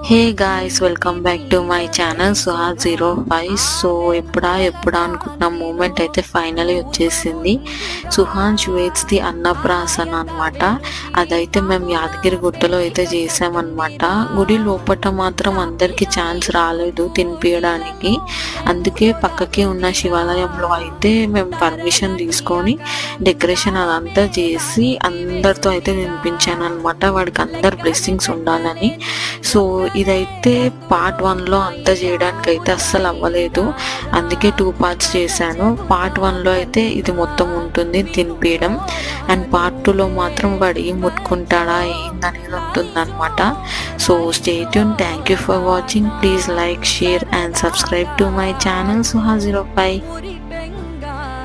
Hey guys, welcome back to my channel సుహాన్05. So ఎప్పుడా అనుకుంటున్న మూమెంట్ అయితే ఫైనలీ వచ్చేసింది. సుహాన్ జ్యువెల్స్ ది అన్నప్రాసన అనమాట. అదైతే మేము యాదగిరి గుట్టలో అయితే చేసామన్నమాట. గుడి లోపల మాత్రం అందరికి ఛాన్స్ రాలేదు తినిపించడానికి. అందుకే పక్కకి ఉన్న శివాలయంలో అయితే మేము పర్మిషన్ తీసుకొని డెకరేషన్ అదంతా చేసి అందరితో అయితే తినిపించాను అనమాట. వాడికి అందరు బ్లెస్సింగ్స్ ఉండాలని. సో ఇదైతే పార్ట్ 1లో అంతా చేయడానికి అయితే అస్సలు అవ్వలేదు, అందుకే 2 పార్ట్స్ చేశాను. పార్ట్ 1లో అయితే ఇది మొత్తం ఉంటుంది తినిపించడం, అండ్ పార్ట్ 2లో మాత్రం వాడు ఏం ముట్టుకుంటాడా ఏందనేది ఉంటుంది అనమాట. So stay tune. Thank you for watching. Please like, share and subscribe to my channel సుహా05.